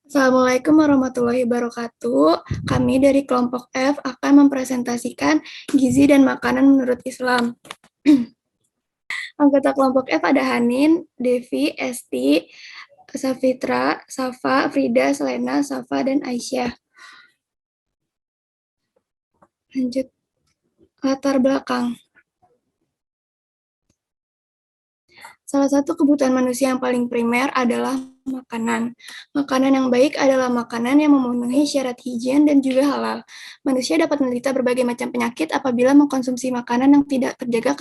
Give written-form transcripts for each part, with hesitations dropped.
Assalamualaikum warahmatullahi wabarakatuh. Kami dari kelompok F akan mempresentasikan gizi dan makanan menurut Islam. Anggota kelompok F ada Hanin, Devi, Esti, Safitra, Safa, Frida, Selena, Safa, dan Aisyah. Lanjut, latar belakang. Salah satu kebutuhan manusia yang paling primer adalah makanan. Makanan yang baik adalah makanan yang memenuhi syarat higien dan juga halal. Manusia dapat menderita berbagai macam penyakit apabila mengkonsumsi makanan yang tidak terjaga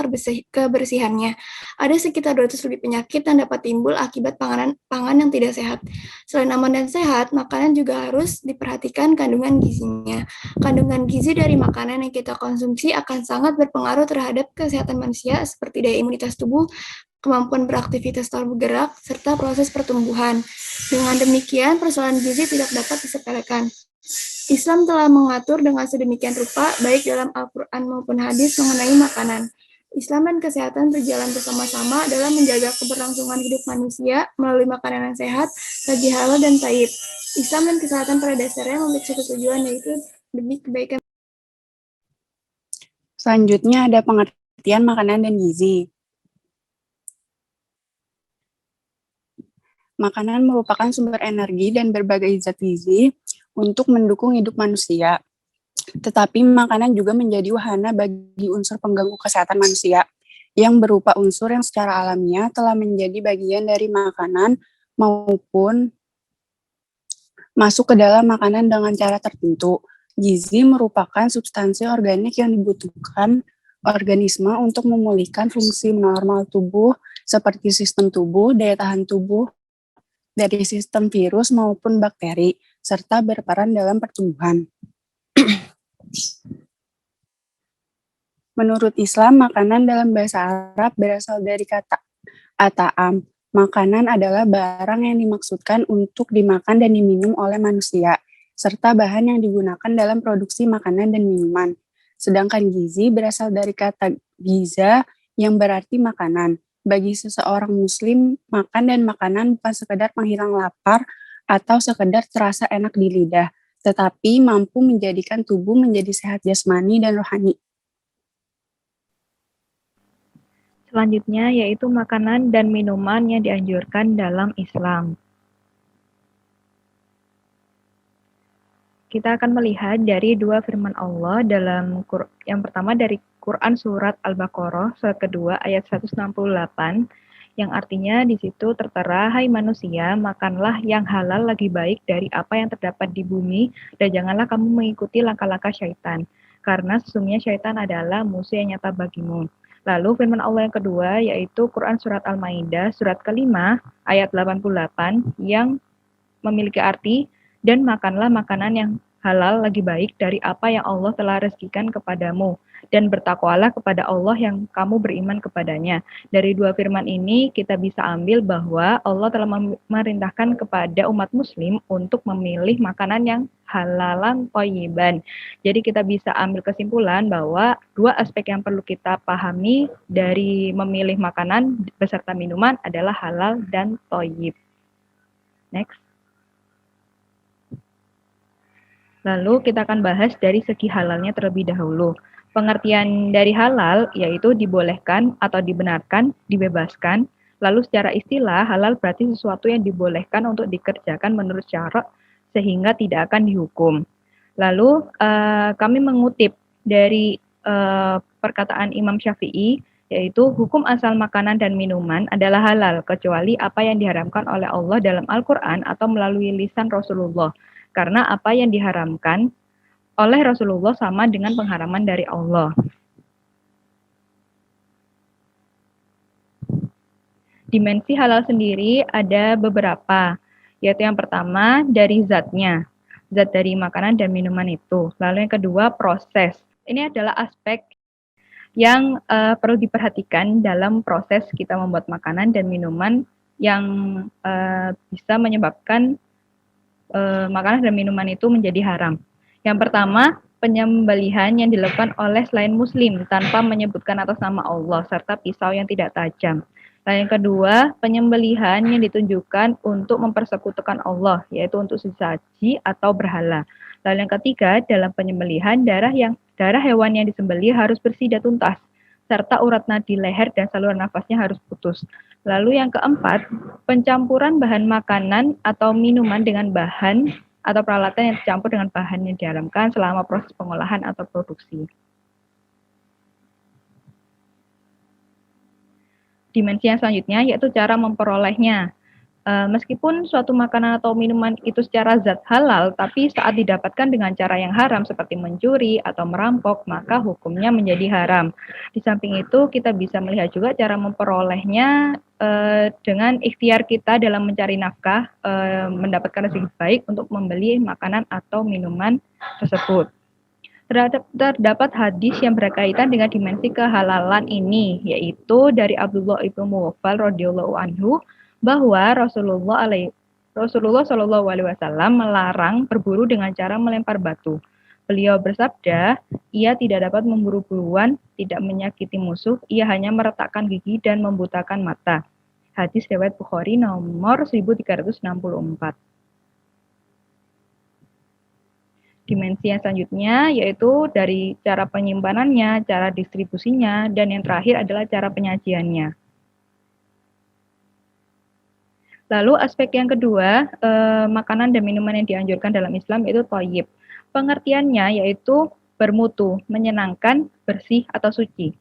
kebersihannya. Ada sekitar 200 lebih penyakit yang dapat timbul akibat pangan yang tidak sehat. Selain aman dan sehat, makanan juga harus diperhatikan kandungan gizinya. Kandungan gizi dari makanan yang kita konsumsi akan sangat berpengaruh terhadap kesehatan manusia seperti daya imunitas tubuh, kemampuan beraktivitas atau bergerak, serta proses pertumbuhan. Dengan demikian, persoalan gizi tidak dapat disepelekan. Islam telah mengatur dengan sedemikian rupa, baik dalam Al-Quran maupun hadis mengenai makanan. Islam dan kesehatan berjalan bersama-sama dalam menjaga keberlangsungan hidup manusia melalui makanan yang sehat, lagi halal dan thayyib. Islam dan kesehatan pada dasarnya memiliki satu tujuan, yaitu demi kebaikan. Selanjutnya ada pengertian makanan dan gizi. Makanan merupakan sumber energi dan berbagai zat gizi untuk mendukung hidup manusia. Tetapi makanan juga menjadi wahana bagi unsur pengganggu kesehatan manusia, yang berupa unsur yang secara alamiah telah menjadi bagian dari makanan maupun masuk ke dalam makanan dengan cara tertentu. Gizi merupakan substansi organik yang dibutuhkan organisme untuk memulihkan fungsi normal tubuh seperti sistem tubuh, daya tahan tubuh, dari sistem virus maupun bakteri, serta berperan dalam pertumbuhan. Menurut Islam, makanan dalam bahasa Arab berasal dari kata at'am. Makanan adalah barang yang dimaksudkan untuk dimakan dan diminum oleh manusia, serta bahan yang digunakan dalam produksi makanan dan minuman. Sedangkan gizi berasal dari kata giza yang berarti makanan. Bagi seseorang muslim, makan dan makanan bukan sekedar penghilang lapar atau sekedar terasa enak di lidah, tetapi mampu menjadikan tubuh menjadi sehat jasmani dan rohani. Selanjutnya yaitu makanan dan minuman yang dianjurkan dalam Islam. Kita akan melihat dari dua firman Allah dalam yang pertama dari Quran surat Al-Baqarah surat kedua ayat 168 yang artinya di situ tertera, hai manusia, makanlah yang halal lagi baik dari apa yang terdapat di bumi dan janganlah kamu mengikuti langkah-langkah syaitan karena sesungguhnya syaitan adalah musuh yang nyata bagimu. Lalu firman Allah yang kedua yaitu Quran surat Al-Maidah surat kelima ayat 88 yang memiliki arti dan makanlah makanan yang halal lagi baik dari apa yang Allah telah rezekikan kepadamu dan bertakwalah kepada Allah yang kamu beriman kepadanya. Dari dua firman ini kita bisa ambil bahwa Allah telah memerintahkan kepada umat muslim untuk memilih makanan yang halalan thayyiban. Jadi kita bisa ambil kesimpulan bahwa dua aspek yang perlu kita pahami dari memilih makanan beserta minuman adalah halal dan thayyib. Next. Lalu kita akan bahas dari segi halalnya terlebih dahulu. Pengertian dari halal yaitu dibolehkan atau dibenarkan, dibebaskan. Lalu secara istilah halal berarti sesuatu yang dibolehkan untuk dikerjakan menurut syarak sehingga tidak akan dihukum. Lalu kami mengutip dari perkataan Imam Syafi'i yaitu hukum asal makanan dan minuman adalah halal kecuali apa yang diharamkan oleh Allah dalam Al-Quran atau melalui lisan Rasulullah. Karena apa yang diharamkan oleh Rasulullah sama dengan pengharaman dari Allah. Dimensi halal sendiri ada beberapa, yaitu yang pertama dari zatnya, zat dari makanan dan minuman itu. Lalu yang kedua proses. Ini adalah aspek yang perlu diperhatikan dalam proses kita membuat makanan dan minuman yang bisa menyebabkan makanan dan minuman itu menjadi haram. Yang pertama, penyembelihan yang dilakukan oleh selain muslim tanpa menyebutkan atas nama Allah serta pisau yang tidak tajam. Nah, yang kedua, penyembelihan yang ditunjukkan untuk mempersekutukan Allah, yaitu untuk sesaji atau berhala. Lalu yang ketiga, dalam penyembelihan darah hewan yang disembelih harus bersih dan tuntas, serta urat nadi leher dan saluran nafasnya harus putus. Lalu yang keempat, pencampuran bahan makanan atau minuman dengan bahan atau peralatan yang dicampur dengan bahan yang diharamkan selama proses pengolahan atau produksi. Dimensi yang selanjutnya yaitu cara memperolehnya. Meskipun suatu makanan atau minuman itu secara zat halal, tapi saat didapatkan dengan cara yang haram seperti mencuri atau merampok, maka hukumnya menjadi haram. Di samping itu, kita bisa melihat juga cara memperolehnya dengan ikhtiar kita dalam mencari nafkah, mendapatkan rezeki baik untuk membeli makanan atau minuman tersebut. Terdapat hadis yang berkaitan dengan dimensi kehalalan ini, yaitu dari Abdullah ibnu Mughaffal radhiyallahu anhu, bahwa Rasulullah Shallallahu Alaihi Wasallam melarang berburu dengan cara melempar batu. Beliau bersabda, ia tidak dapat memburu buruan, tidak menyakiti musuh, ia hanya meretakkan gigi dan membutakan mata. Hadis riwayat Bukhari nomor 1364. Dimensi yang selanjutnya yaitu dari cara penyimpanannya, cara distribusinya, dan yang terakhir adalah cara penyajiannya. Lalu aspek yang kedua, makanan dan minuman yang dianjurkan dalam Islam yaitu thayyib. Pengertiannya yaitu bermutu, menyenangkan, bersih, atau suci.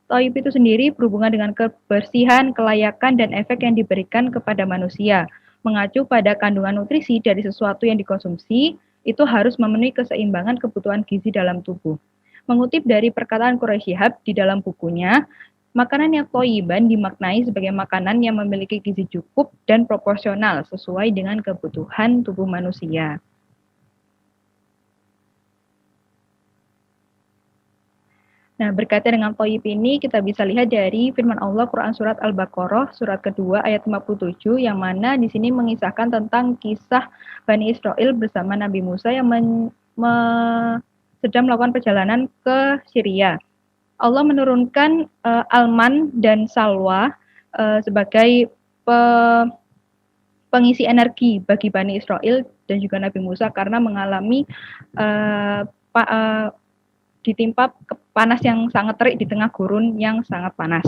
Thayyib itu sendiri berhubungan dengan kebersihan, kelayakan, dan efek yang diberikan kepada manusia. Mengacu pada kandungan nutrisi dari sesuatu yang dikonsumsi, itu harus memenuhi keseimbangan kebutuhan gizi dalam tubuh. Mengutip dari perkataan Quraisy Shihab di dalam bukunya, makanan yang thayyiban dimaknai sebagai makanan yang memiliki gizi cukup dan proporsional sesuai dengan kebutuhan tubuh manusia. Nah, berkaitan dengan thayyib ini kita bisa lihat dari firman Allah Quran surat Al-Baqarah surat kedua ayat 57 yang mana di sini mengisahkan tentang kisah Bani Israel bersama Nabi Musa yang sedang melakukan perjalanan ke Syria. Allah menurunkan alman dan salwa sebagai pengisi energi bagi Bani Israel dan juga Nabi Musa karena mengalami ditimpa panas yang sangat terik di tengah gurun yang sangat panas.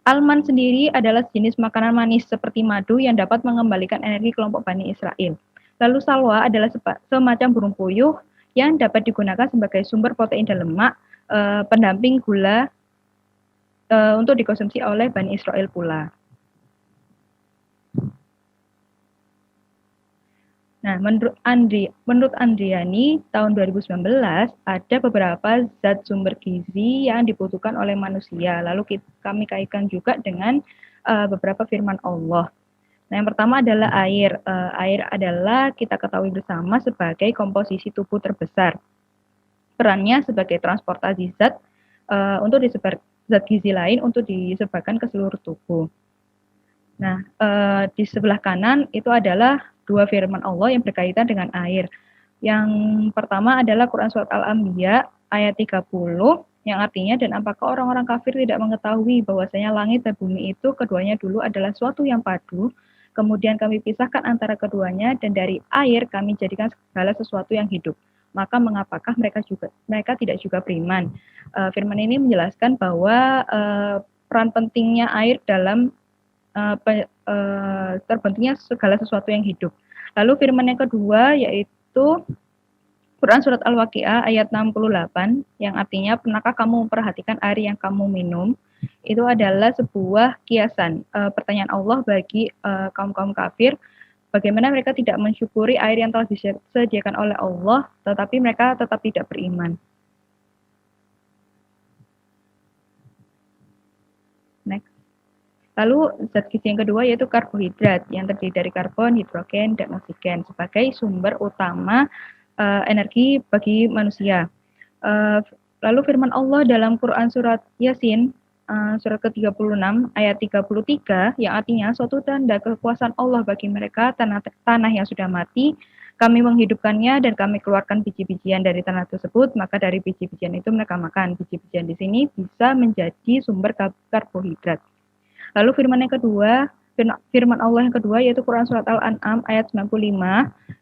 Alman sendiri adalah jenis makanan manis seperti madu yang dapat mengembalikan energi kelompok Bani Israel. Lalu salwa adalah semacam burung puyuh yang dapat digunakan sebagai sumber protein dan lemak, pendamping gula untuk dikonsumsi oleh Bani Israel pula. Nah, menurut Andriani, tahun 2019 ada beberapa zat sumber gizi yang dibutuhkan oleh manusia. Lalu kami kaitkan juga dengan beberapa firman Allah. Nah, yang pertama adalah air. Air adalah kita ketahui bersama sebagai komposisi tubuh terbesar. Perannya sebagai transportasi zat untuk disebar zat gizi lain untuk disebarkan ke seluruh tubuh. Nah, di sebelah kanan itu adalah dua firman Allah yang berkaitan dengan air. Yang pertama adalah Quran Surat Al-Anbiya ayat 30 yang artinya, dan apakah orang-orang kafir tidak mengetahui bahwasanya langit dan bumi itu keduanya dulu adalah suatu yang padu, kemudian kami pisahkan antara keduanya dan dari air kami jadikan segala sesuatu yang hidup. Maka mengapakah mereka tidak juga beriman? Firman ini menjelaskan bahwa peran pentingnya air dalam terbentuknya segala sesuatu yang hidup. Lalu firman yang kedua yaitu Quran Surat Al-Waqi'ah ayat 68 yang artinya, pernahkah kamu memperhatikan air yang kamu minum? Itu adalah sebuah kiasan. Pertanyaan Allah bagi kaum-kaum kafir, bagaimana mereka tidak mensyukuri air yang telah disediakan oleh Allah, tetapi mereka tetap tidak beriman. Next. Lalu zat gizi yang kedua yaitu karbohidrat yang terdiri dari karbon, hidrogen, dan oksigen sebagai sumber utama energi bagi manusia. Lalu firman Allah dalam Quran surat Yasin surat ke-36 ayat 33 yang artinya, suatu tanda kekuasaan Allah bagi mereka tanah yang sudah mati, kami menghidupkannya dan kami keluarkan biji-bijian dari tanah tersebut, maka dari biji-bijian itu mereka makan. Biji-bijian di sini bisa menjadi sumber karbohidrat. Lalu firman Allah yang kedua yaitu Quran Surat Al-An'am ayat 95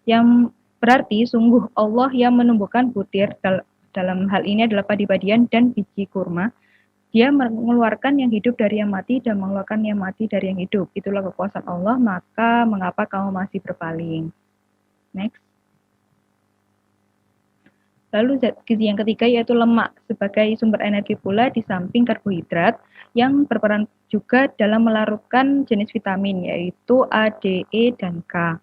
yang berarti sungguh Allah yang menumbuhkan butir, dalam hal ini adalah padi-padian dan biji kurma. Dia mengeluarkan yang hidup dari yang mati dan mengeluarkan yang mati dari yang hidup. Itulah kekuasaan Allah, maka mengapa kamu masih berpaling? Next. Lalu zat gizi yang ketiga yaitu lemak sebagai sumber energi pula di samping karbohidrat yang berperan juga dalam melarutkan jenis vitamin yaitu A, D, E, dan K.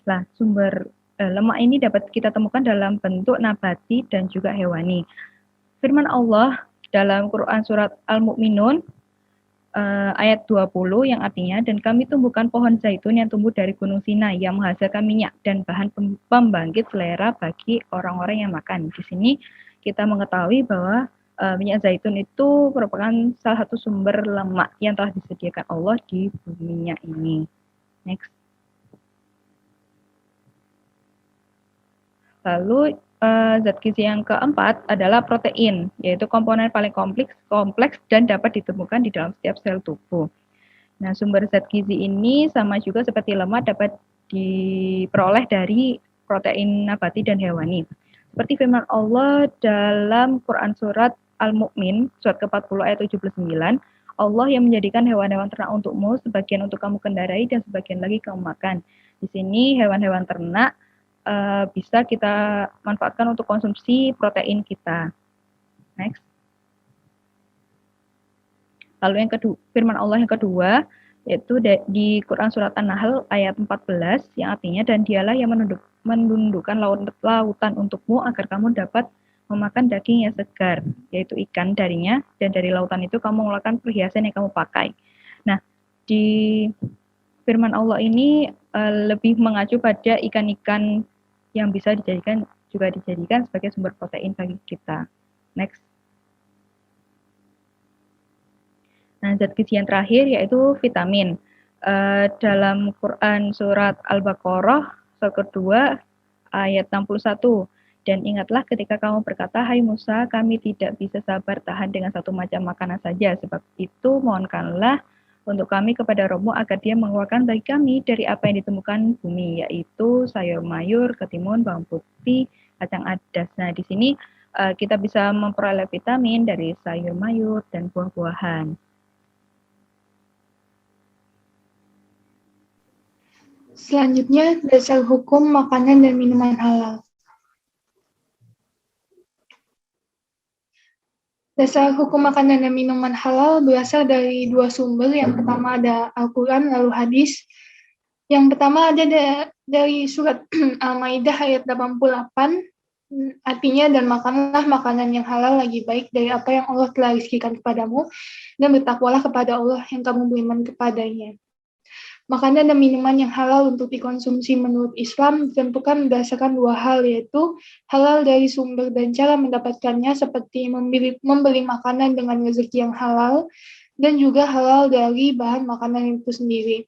Nah, sumber lemak ini dapat kita temukan dalam bentuk nabati dan juga hewani. Firman Allah dalam Quran Surat Al-Mu'minun ayat 20 yang artinya, dan kami tumbuhkan pohon zaitun yang tumbuh dari gunung Sinai yang menghasilkan minyak dan bahan pembangkit selera bagi orang-orang yang makan. Di sini kita mengetahui bahwa minyak zaitun itu merupakan salah satu sumber lemak yang telah disediakan Allah di buminya ini. Next. Lalu zat gizi yang keempat adalah protein, yaitu komponen paling kompleks dan dapat ditemukan di dalam setiap sel tubuh. Nah, sumber zat gizi ini sama juga seperti lemak dapat diperoleh dari protein nabati dan hewani. Seperti firman Allah dalam Quran Surat Al-Mu'min, surat ke-40 ayat 79, Allah yang menjadikan hewan-hewan ternak untukmu, sebagian untuk kamu kendarai dan sebagian lagi kamu makan. Di sini hewan-hewan ternak bisa kita manfaatkan untuk konsumsi protein kita. Next. Lalu yang kedua, firman Allah yang kedua yaitu di Quran Surat An-Nahl ayat 14 yang artinya, dan dialah yang menundukkan lautan untukmu agar kamu dapat memakan daging yang segar, yaitu ikan darinya, dan dari lautan itu kamu mengeluarkan perhiasan yang kamu pakai. Nah, di firman Allah ini lebih mengacu pada ikan-ikan yang bisa dijadikan sebagai sumber protein bagi kita. Next. Nah, zat gizi yang terakhir yaitu vitamin. Dalam Quran Surat Al-Baqarah, surat kedua, ayat 61. Dan ingatlah ketika kamu berkata, hai Musa, kami tidak bisa sabar tahan dengan satu macam makanan saja. Sebab itu mohonkanlah untuk kami kepada Rohmu agar dia mengeluarkan bagi kami dari apa yang ditemukan bumi, yaitu sayur mayur, ketimun, bawang putih, kacang adas. Nah, di sini kita bisa memperoleh vitamin dari sayur mayur dan buah-buahan. Selanjutnya, dasar hukum makanan dan minuman halal. Dasar hukum makanan dan minuman halal berasal dari dua sumber. Yang pertama ada Al-Quran, lalu hadis. Yang pertama ada dari surat Al-Maidah ayat 88, artinya, dan makanlah makanan yang halal lagi baik dari apa yang Allah telah rizkikan kepadamu, dan bertakwalah kepada Allah yang kamu beriman kepadanya. Makanan dan minuman yang halal untuk dikonsumsi menurut Islam ditentukan berdasarkan dua hal, yaitu halal dari sumber dan cara mendapatkannya, seperti membeli makanan dengan rezeki yang halal, dan juga halal dari bahan makanan itu sendiri,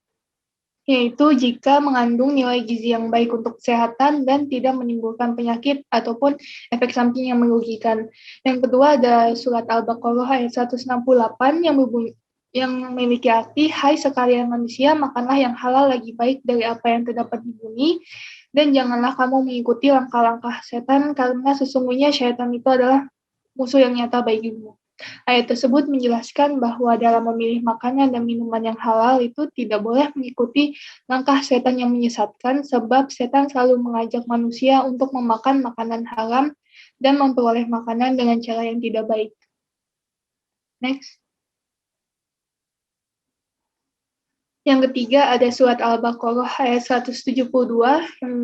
yaitu jika mengandung nilai gizi yang baik untuk kesehatan dan tidak menimbulkan penyakit ataupun efek samping yang merugikan. Yang kedua ada surat Al-Baqarah ayat 168 yang memiliki arti, hai sekalian manusia, makanlah yang halal lagi baik dari apa yang terdapat di bumi, dan janganlah kamu mengikuti langkah-langkah setan, karena sesungguhnya syaitan itu adalah musuh yang nyata bagimu. Ayat tersebut menjelaskan bahwa dalam memilih makanan dan minuman yang halal itu tidak boleh mengikuti langkah setan yang menyesatkan, sebab setan selalu mengajak manusia untuk memakan makanan haram dan memperoleh makanan dengan cara yang tidak baik. Next. Yang ketiga ada surat Al-Baqarah ayat 172 yang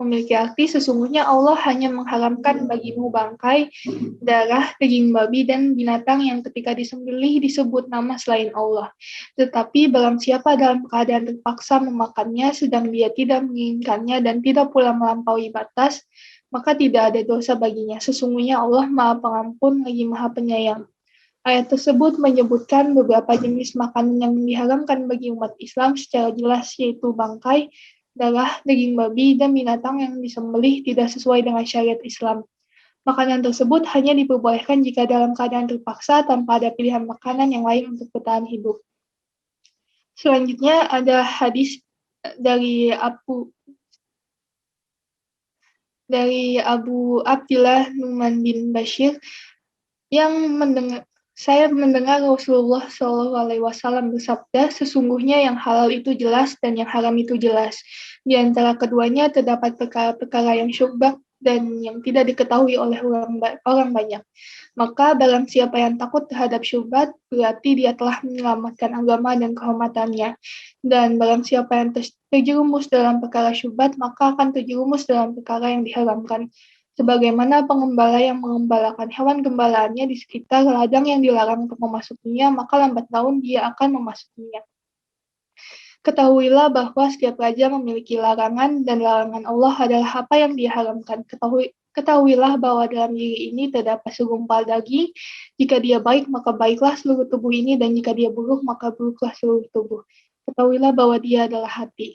memiliki arti, sesungguhnya Allah hanya mengharamkan bagimu bangkai, darah, daging babi, dan binatang yang ketika disembelih disebut nama selain Allah. Tetapi barang siapa dalam keadaan terpaksa memakannya sedang dia tidak menginginkannya dan tidak pula melampaui batas, maka tidak ada dosa baginya. Sesungguhnya Allah Maha Pengampun lagi Maha Penyayang. Ayat tersebut menyebutkan beberapa jenis makanan yang diharamkan bagi umat Islam secara jelas, yaitu bangkai, darah, daging babi, dan binatang yang disembelih tidak sesuai dengan syariat Islam. Makanan tersebut hanya diperbolehkan jika dalam keadaan terpaksa tanpa ada pilihan makanan yang lain untuk bertahan hidup. Selanjutnya ada hadis dari Abu Abdillah Nu'man bin Bashir yang saya mendengar Rasulullah SAW bersabda, sesungguhnya yang halal itu jelas dan yang haram itu jelas. Di antara keduanya terdapat perkara-perkara yang syubhat dan yang tidak diketahui oleh orang banyak. Maka barang siapa yang takut terhadap syubhat, berarti dia telah menyelamatkan agama dan kehormatannya. Dan barang siapa yang terjerumus dalam perkara syubhat, maka akan terjerumus dalam perkara yang diharamkan. Sebagaimana pengembala yang mengembalakan hewan gembalaannya di sekitar ladang yang dilarang untuk memasukinya, maka lambat laun dia akan memasukinya. Ketahuilah bahwa setiap raja memiliki larangan, dan larangan Allah adalah apa yang dia haramkan. Ketahuilah bahwa dalam diri ini terdapat segumpal daging. Jika dia baik, maka baiklah seluruh tubuh ini, dan jika dia buruk, maka buruklah seluruh tubuh. Ketahuilah bahwa dia adalah hati.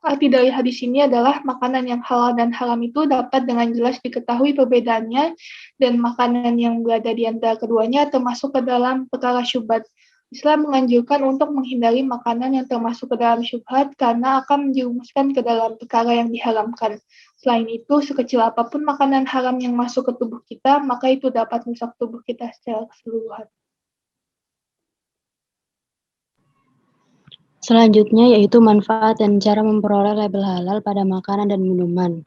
Arti dari hadis ini adalah makanan yang halal dan haram itu dapat dengan jelas diketahui perbedaannya, dan makanan yang berada di antara keduanya termasuk ke dalam perkara syubhat. Islam menganjurkan untuk menghindari makanan yang termasuk ke dalam syubhat karena akan menjerumuskan ke dalam perkara yang diharamkan. Selain itu, sekecil apapun makanan haram yang masuk ke tubuh kita, maka itu dapat merusak tubuh kita secara keseluruhan. Selanjutnya yaitu manfaat dan cara memperoleh label halal pada makanan dan minuman.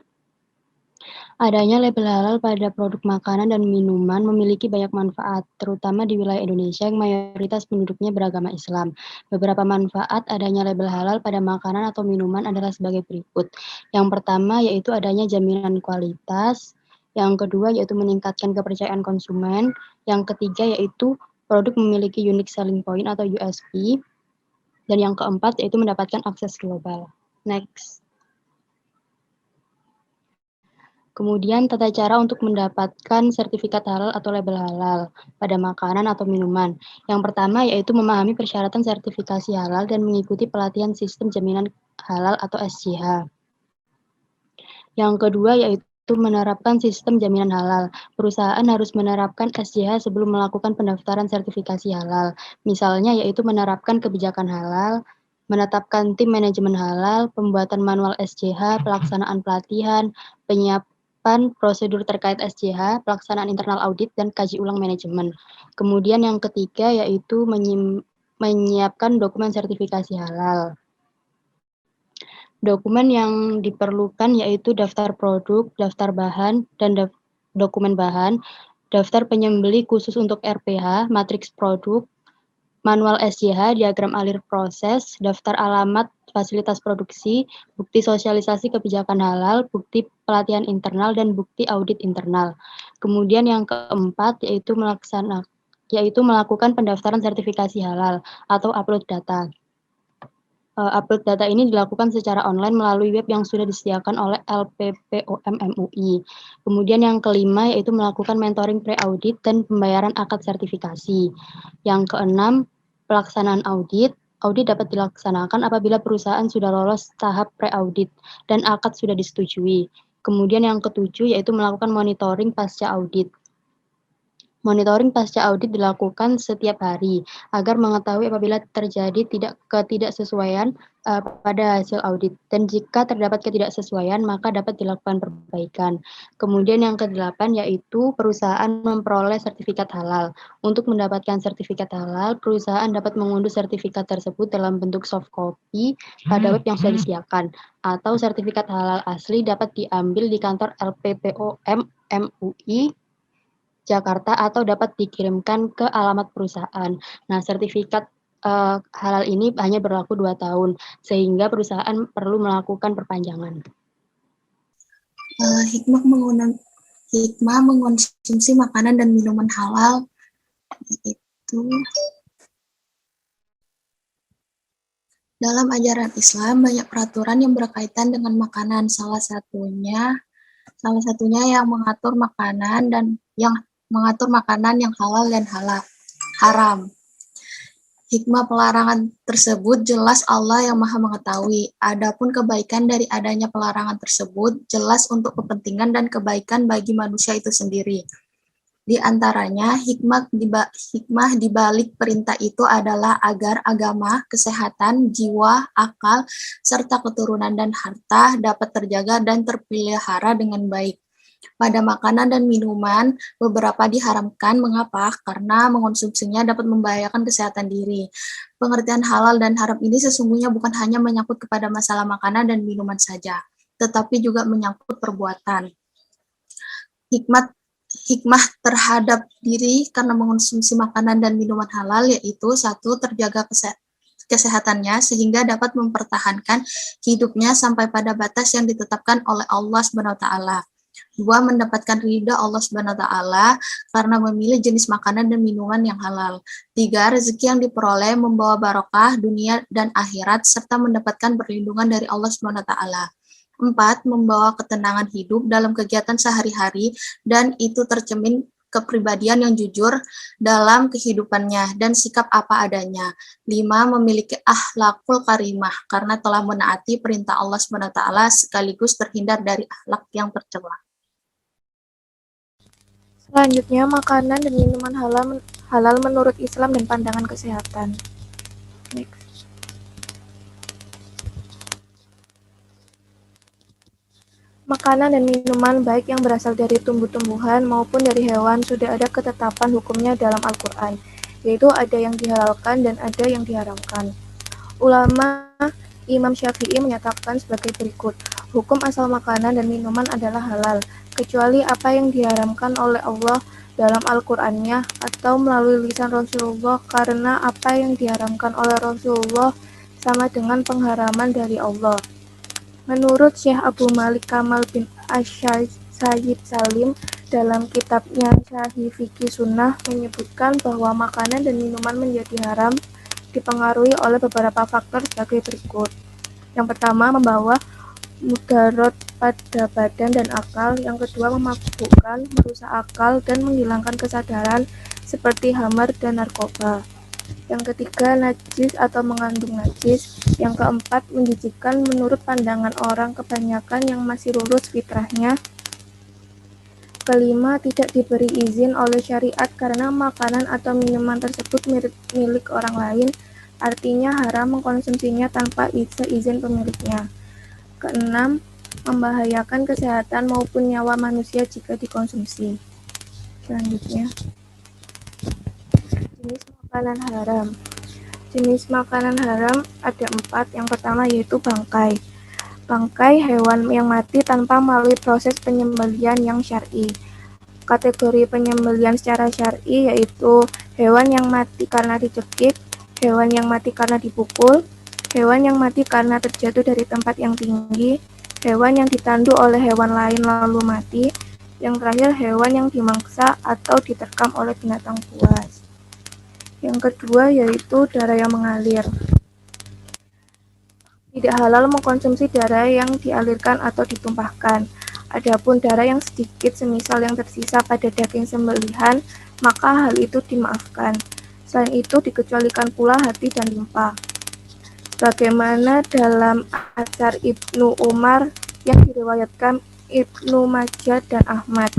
Adanya label halal pada produk makanan dan minuman memiliki banyak manfaat, terutama di wilayah Indonesia yang mayoritas penduduknya beragama Islam. Beberapa manfaat adanya label halal pada makanan atau minuman adalah sebagai berikut. Yang pertama yaitu adanya jaminan kualitas, yang kedua yaitu meningkatkan kepercayaan konsumen, yang ketiga yaitu produk memiliki unique selling point atau USP, dan yang keempat yaitu mendapatkan akses global. Next. Kemudian tata cara untuk mendapatkan sertifikat halal atau label halal pada makanan atau minuman. Yang pertama yaitu memahami persyaratan sertifikasi halal dan mengikuti pelatihan sistem jaminan halal atau SJH. Yang kedua yaitu menerapkan sistem jaminan halal. Perusahaan harus menerapkan SJH sebelum melakukan pendaftaran sertifikasi halal. Misalnya yaitu menerapkan kebijakan halal, menetapkan tim manajemen halal, pembuatan manual SJH, pelaksanaan pelatihan, penyiapan prosedur terkait SJH, pelaksanaan internal audit, dan kaji ulang manajemen. Kemudian yang ketiga yaitu menyiapkan dokumen sertifikasi halal. Dokumen yang diperlukan yaitu daftar produk, daftar bahan, dan dokumen bahan, daftar penyembelih khusus untuk RPH, matriks produk, manual SJH, diagram alir proses, daftar alamat fasilitas produksi, bukti sosialisasi kebijakan halal, bukti pelatihan internal, dan bukti audit internal. Kemudian yang keempat yaitu melakukan pendaftaran sertifikasi halal atau upload data. Upload data ini dilakukan secara online melalui web yang sudah disediakan oleh LPPOM MUI. Kemudian yang kelima yaitu melakukan mentoring pre-audit dan pembayaran akad sertifikasi. Yang keenam, pelaksanaan audit. Audit dapat dilaksanakan apabila perusahaan sudah lolos tahap pre-audit dan akad sudah disetujui. Kemudian yang ketujuh yaitu melakukan monitoring pasca audit. Monitoring pasca audit dilakukan setiap hari agar mengetahui apabila terjadi ketidaksesuaian pada hasil audit, dan jika terdapat ketidaksesuaian maka dapat dilakukan perbaikan. Kemudian yang kedelapan yaitu perusahaan memperoleh sertifikat halal. Untuk mendapatkan sertifikat halal, perusahaan dapat mengunduh sertifikat tersebut dalam bentuk soft copy pada web yang sudah disediakan, atau sertifikat halal asli dapat diambil di kantor LPPOM MUI Jakarta atau dapat dikirimkan ke alamat perusahaan. Nah, sertifikat halal ini hanya berlaku 2 tahun, sehingga perusahaan perlu melakukan perpanjangan. Hikmah mengonsumsi makanan dan minuman halal itu dalam ajaran Islam banyak peraturan yang berkaitan dengan makanan. Salah satunya yang mengatur makanan yang halal dan haram. Hikmah pelarangan tersebut jelas Allah yang Maha mengetahui. Adapun kebaikan dari adanya pelarangan tersebut jelas untuk kepentingan dan kebaikan bagi manusia itu sendiri. Di antaranya, hikmah di balik perintah itu adalah agar agama, kesehatan, jiwa, akal, serta keturunan dan harta dapat terjaga dan terpelihara dengan baik. Pada makanan dan minuman, beberapa diharamkan. Mengapa? Karena mengonsumsinya dapat membahayakan kesehatan diri. Pengertian halal dan haram ini sesungguhnya bukan hanya menyangkut kepada masalah makanan dan minuman saja, tetapi juga menyangkut perbuatan. Hikmah terhadap diri karena mengonsumsi makanan dan minuman halal yaitu: 1. Terjaga kesehatannya sehingga dapat mempertahankan hidupnya sampai pada batas yang ditetapkan oleh Allah SWT. 2. Mendapatkan ridha Allah SWT karena memilih jenis makanan dan minuman yang halal. 3. Rezeki yang diperoleh membawa barokah dunia dan akhirat serta mendapatkan perlindungan dari Allah SWT. 4. Membawa ketenangan hidup dalam kegiatan sehari-hari dan itu tercermin kepribadian yang jujur dalam kehidupannya dan sikap apa adanya. 5. Memiliki akhlakul karimah karena telah menaati perintah Allah SWT sekaligus terhindar dari akhlak yang tercela. Selanjutnya, makanan dan minuman halal menurut Islam dan pandangan kesehatan. Next. Makanan dan minuman baik yang berasal dari tumbuh-tumbuhan maupun dari hewan sudah ada ketetapan hukumnya dalam Al-Quran, yaitu ada yang dihalalkan dan ada yang diharamkan. Ulama Imam Syafi'i menyatakan sebagai berikut: hukum asal makanan dan minuman adalah halal, kecuali apa yang diharamkan oleh Allah dalam Al-Qur'annya atau melalui lisan Rasulullah, karena apa yang diharamkan oleh Rasulullah sama dengan pengharaman dari Allah. Menurut Syekh Abu Malik Kamal bin Sayyid Salim dalam kitabnya Syahih Fiqih Sunnah menyebutkan bahwa makanan dan minuman menjadi haram dipengaruhi oleh beberapa faktor sebagai berikut. Yang pertama, membawa mudarat pada badan dan akal. Yang kedua, memabukkan, merusak akal, dan menghilangkan kesadaran seperti khamar dan narkoba. Yang ketiga, najis atau mengandung najis. Yang keempat, menjijikkan menurut pandangan orang kebanyakan yang masih lurus fitrahnya. Kelima, tidak diberi izin oleh syariat karena makanan atau minuman tersebut milik orang lain, artinya haram mengkonsumsinya tanpa izin pemiliknya. Keenam, membahayakan kesehatan maupun nyawa manusia jika dikonsumsi. Selanjutnya, jenis makanan haram. Jenis makanan haram ada 4. Yang pertama yaitu bangkai. Bangkai hewan yang mati tanpa melalui proses penyembelihan yang syar'i. Kategori penyembelihan secara syar'i yaitu hewan yang mati karena dicekik, hewan yang mati karena dipukul, hewan yang mati karena terjatuh dari tempat yang tinggi, hewan yang ditandu oleh hewan lain lalu mati, yang terakhir hewan yang dimangsa atau diterkam oleh binatang buas. Yang kedua yaitu darah yang mengalir. Tidak halal mengkonsumsi darah yang dialirkan atau ditumpahkan. Adapun darah yang sedikit, semisal yang tersisa pada daging sembelihan, maka hal itu dimaafkan. Selain itu, dikecualikan pula hati dan limpa. Sebagaimana dalam Atsar Ibnu Umar yang diriwayatkan Ibnu Majah dan Ahmad,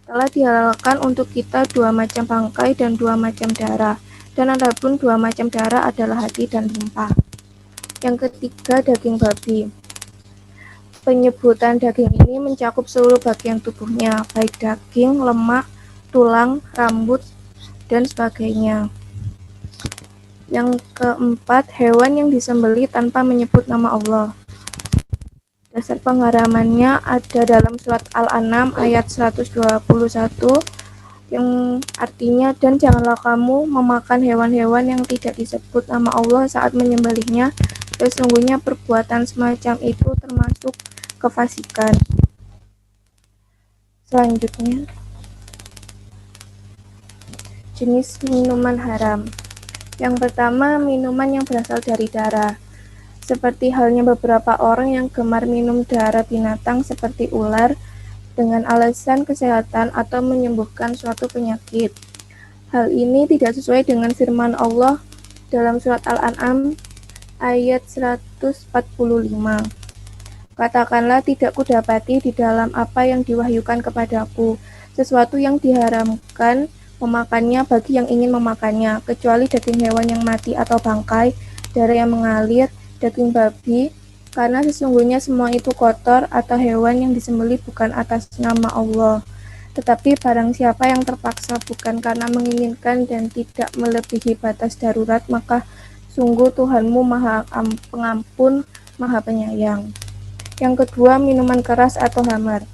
telah dihalalkan untuk kita 2 macam bangkai dan 2 macam darah, dan adapun 2 macam darah adalah hati dan limpa. Yang ketiga, daging babi. Penyebutan daging ini mencakup seluruh bagian tubuhnya, baik daging, lemak, tulang, rambut, dan sebagainya. Yang keempat, hewan yang disembelih tanpa menyebut nama Allah. Dasar pengharamannya ada dalam surat Al-An'am ayat 121 yang artinya, dan janganlah kamu memakan hewan-hewan yang tidak disebut nama Allah saat menyembelihnya, sesungguhnya perbuatan semacam itu termasuk kefasikan. Selanjutnya, jenis minuman haram. Yang pertama, minuman yang berasal dari darah. Seperti halnya beberapa orang yang gemar minum darah binatang seperti ular dengan alasan kesehatan atau menyembuhkan suatu penyakit. Hal ini tidak sesuai dengan firman Allah dalam surat Al-An'am ayat 145. Katakanlah, tidak kudapati di dalam apa yang diwahyukan kepadaku sesuatu yang diharamkan memakannya bagi yang ingin memakannya, kecuali daging hewan yang mati atau bangkai, darah yang mengalir, daging babi, karena sesungguhnya semua itu kotor, atau hewan yang disembelih bukan atas nama Allah. Tetapi barang siapa yang terpaksa bukan karena menginginkan dan tidak melebihi batas darurat, maka sungguh Tuhanmu Maha Pengampun, Maha Penyayang. Yang kedua, minuman keras atau khamar.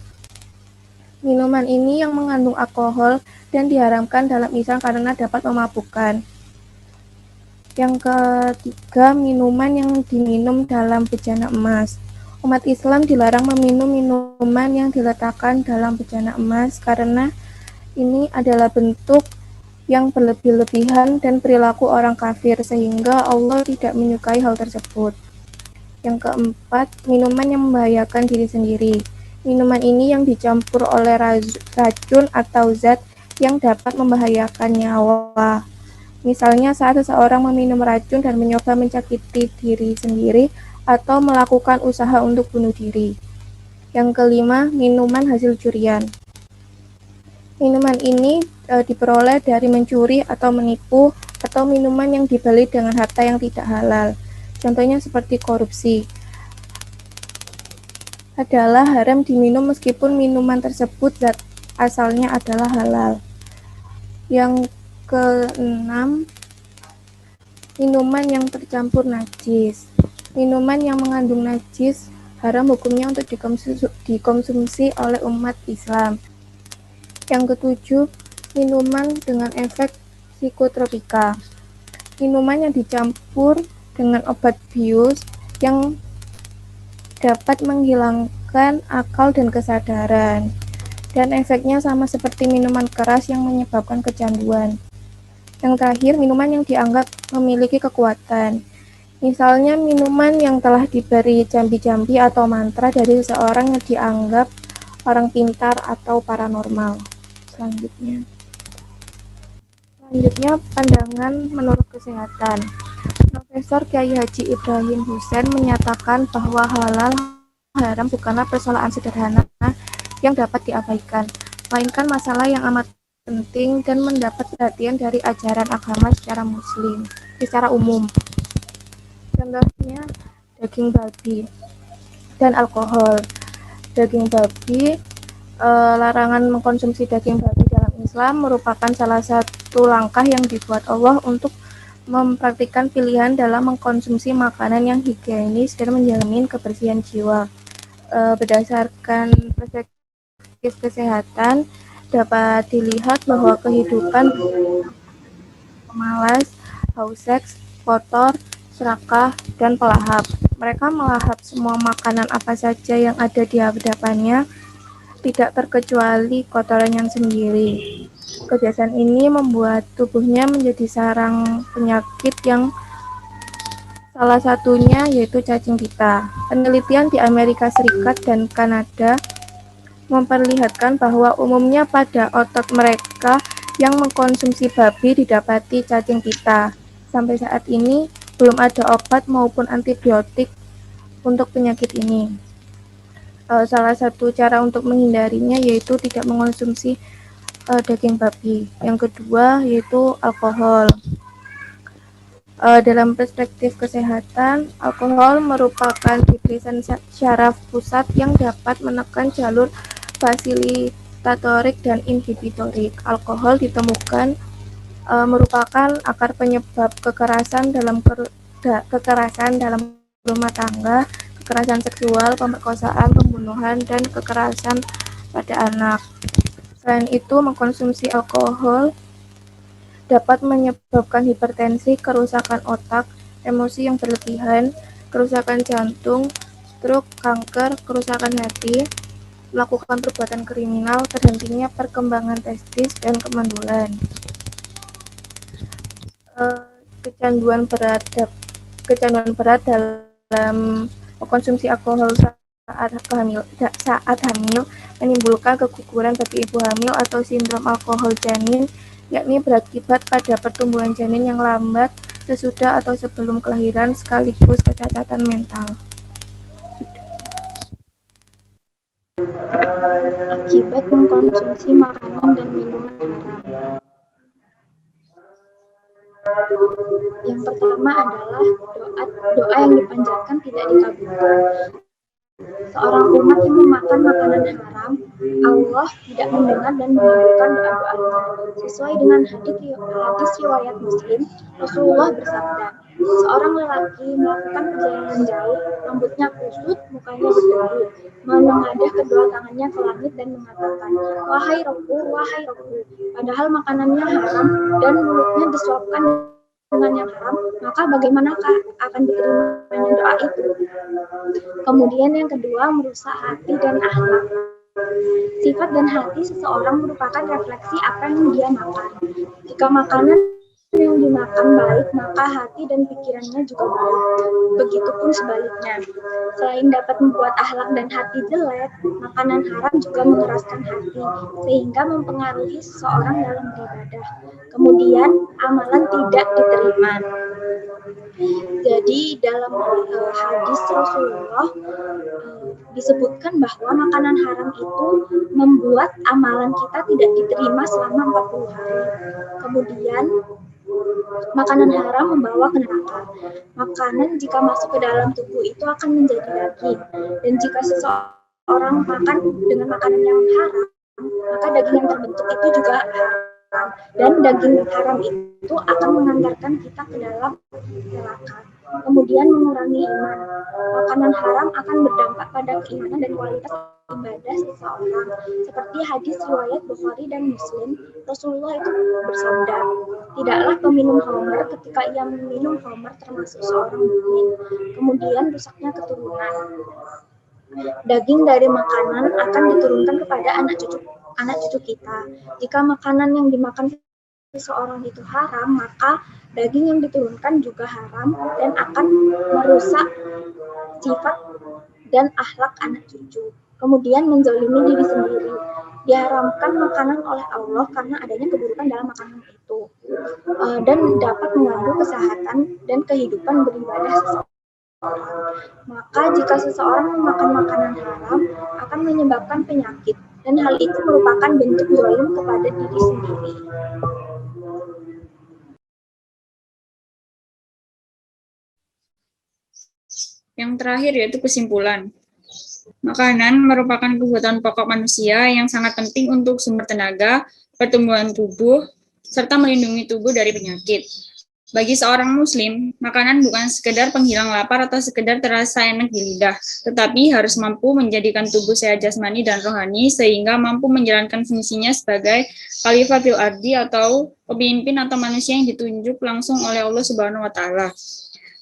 Minuman ini yang mengandung alkohol dan diharamkan dalam Islam karena dapat memabukkan. Yang ketiga, minuman yang diminum dalam bejana emas. Umat Islam dilarang meminum minuman yang diletakkan dalam bejana emas karena ini adalah bentuk yang berlebih-lebihan dan perilaku orang kafir sehingga Allah tidak menyukai hal tersebut. Yang keempat, minuman yang membahayakan diri sendiri. Minuman ini yang dicampur oleh racun atau zat yang dapat membahayakan nyawa. Misalnya saat seseorang meminum racun dan mencoba menyakiti diri sendiri atau melakukan usaha untuk bunuh diri. Yang kelima, minuman hasil curian. Minuman ini diperoleh dari mencuri atau menipu atau minuman yang dibeli dengan harta yang tidak halal. Contohnya seperti korupsi. Adalah haram diminum meskipun minuman tersebut zat asalnya adalah halal. Yang keenam, minuman yang tercampur najis. Minuman yang mengandung najis haram hukumnya untuk dikonsumsi oleh umat Islam. Yang ketujuh, minuman dengan efek psikotropika. Minuman yang dicampur dengan obat bius yang dapat menghilangkan akal dan kesadaran. Dan efeknya sama seperti minuman keras yang menyebabkan kecanduan. Yang terakhir, minuman yang dianggap memiliki kekuatan. Misalnya minuman yang telah diberi jambi-jambi atau mantra dari seseorang yang dianggap orang pintar atau paranormal. Selanjutnya, pandangan menurut kesehatan. Profesor Kiai Haji Ibrahim Husain menyatakan bahwa halal haram bukanlah persoalan sederhana yang dapat diabaikan, melainkan masalah yang amat penting dan mendapat perhatian dari ajaran agama secara umum. Contohnya, daging babi dan alkohol. Daging babi, larangan mengkonsumsi daging babi dalam Islam merupakan salah satu langkah yang dibuat Allah untuk mempraktikkan pilihan dalam mengkonsumsi makanan yang higienis dan menjamin kebersihan jiwa. Berdasarkan perspektif kesehatan, dapat dilihat bahwa kehidupan pemalas, haus seks, kotor, serakah, dan pelahap. Mereka melahap semua makanan apa saja yang ada di hadapannya, tidak terkecuali kotorannya sendiri. Kebiasaan ini membuat tubuhnya menjadi sarang penyakit yang salah satunya yaitu cacing pita. Penelitian di Amerika Serikat dan Kanada memperlihatkan bahwa umumnya pada otot mereka yang mengkonsumsi babi didapati cacing pita. Sampai saat ini, belum ada obat maupun antibiotik untuk penyakit ini. Salah satu cara untuk menghindarinya yaitu tidak mengkonsumsi daging babi. Yang kedua yaitu alkohol. Dalam perspektif kesehatan, alkohol merupakan depresan syaraf pusat yang dapat menekan jalur fasilitatorik dan inhibitorik. Alkohol ditemukan merupakan akar penyebab kekerasan dalam rumah tangga, kekerasan seksual, pemerkosaan, pembunuhan, dan kekerasan pada anak. Selain itu, mengkonsumsi alkohol dapat menyebabkan hipertensi, kerusakan otak, emosi yang berlebihan, kerusakan jantung, stroke, kanker, kerusakan hati, melakukan perbuatan kriminal, terhentinya perkembangan testis, dan kemandulan. Kecanduan berat dalam mengkonsumsi alkohol saat hamil menimbulkan keguguran bagi ibu hamil atau sindrom alkohol janin, yakni berakibat pada pertumbuhan janin yang lambat sesudah atau sebelum kelahiran sekaligus kecacatan mental. Akibat mengkonsumsi makanan dan minuman haram. Yang pertama adalah doa yang dipanjatkan tidak dikabulkan. Seorang umat yang memakan makanan haram, Allah tidak mendengar dan mengabulkan doa-doanya. Sesuai dengan hadis riwayat Muslim, Rasulullah bersabda, seorang lelaki melakukan perjalanan jauh, rambutnya kusut, mukanya berdebu, menengadah kedua tangannya ke langit dan mengatakan, wahai Robku, padahal makanannya haram dan mulutnya disuapkan dengan yang haram, maka bagaimanakah akan diterimanya doa itu? Kemudian yang kedua, merusak hati dan akhlak. Sifat dan hati seseorang merupakan refleksi apa yang dia makan. Jika makanan yang dimakan baik, maka hati dan pikirannya juga baik. Begitupun sebaliknya. Selain dapat membuat akhlak dan hati jelek, makanan haram juga mengeraskan hati, sehingga mempengaruhi seseorang dalam beribadah. Kemudian, amalan tidak diterima. Jadi dalam hadis Rasulullah disebutkan bahwa makanan haram itu membuat amalan kita tidak diterima selama 40 hari. Kemudian makanan haram membawa ke neraka. Makanan jika masuk ke dalam tubuh itu akan menjadi daging. Dan jika seseorang makan dengan makanan yang haram, maka daging yang terbentuk itu juga haram. Dan daging haram itu akan mengantarkan kita ke dalam neraka. Kemudian mengurangi iman. Makanan haram akan berdampak pada keimanan dan kualitas ibadah seseorang. Seperti hadis riwayat Bukhari dan Muslim, Rasulullah itu bersabda, tidaklah peminum khamr ketika ia meminum khamr termasuk seorang mukmin. Kemudian rusaknya keturunan. Daging dari makanan akan diturunkan kepada anak cucu kita. Jika makanan yang dimakan seseorang itu haram, maka daging yang diturunkan juga haram dan akan merusak sifat dan akhlak anak cucu. Kemudian menzalimi diri sendiri. Diharamkan makanan oleh Allah karena adanya keburukan dalam makanan itu. Dan dapat mengganggu kesehatan dan kehidupan beribadah seseorang. Maka jika seseorang memakan makanan haram akan menyebabkan penyakit. Dan hal itu merupakan bentuk zalim kepada diri sendiri. Yang terakhir yaitu kesimpulan. Makanan merupakan kebutuhan pokok manusia yang sangat penting untuk sumber tenaga, pertumbuhan tubuh, serta melindungi tubuh dari penyakit. Bagi seorang muslim, makanan bukan sekedar penghilang lapar atau sekedar terasa enak di lidah, tetapi harus mampu menjadikan tubuh sehat jasmani dan rohani sehingga mampu menjalankan fungsinya sebagai khalifah fil ardi atau pemimpin atau manusia yang ditunjuk langsung oleh Allah Subhanahu wa taala.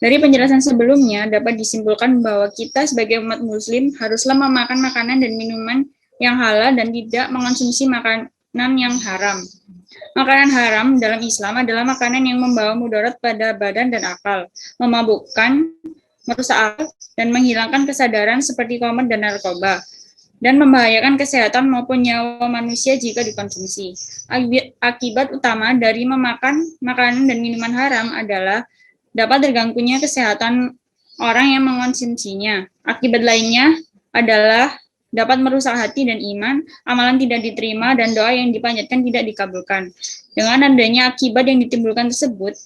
Dari penjelasan sebelumnya dapat disimpulkan bahwa kita sebagai umat muslim haruslah memakan makanan dan minuman yang halal dan tidak mengonsumsi makanan yang haram. Makanan haram dalam Islam adalah makanan yang membawa mudarat pada badan dan akal, memabukkan, merusak akal, dan menghilangkan kesadaran seperti khamr dan narkoba, dan membahayakan kesehatan maupun nyawa manusia jika dikonsumsi. Akibat utama dari memakan makanan dan minuman haram adalah dapat terganggunya kesehatan orang yang mengonsumsinya. Akibat lainnya adalah dapat merusak hati dan iman, amalan tidak diterima, dan doa yang dipanjatkan tidak dikabulkan. Dengan adanya akibat yang ditimbulkan tersebut,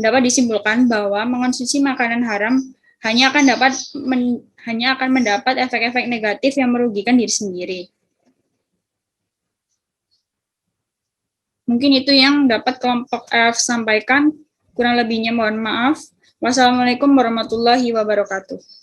dapat disimpulkan bahwa mengonsumsi makanan haram hanya akan mendapat efek-efek negatif yang merugikan diri sendiri. Mungkin itu yang dapat kelompok F sampaikan. Kurang lebihnya mohon maaf. Wassalamualaikum warahmatullahi wabarakatuh.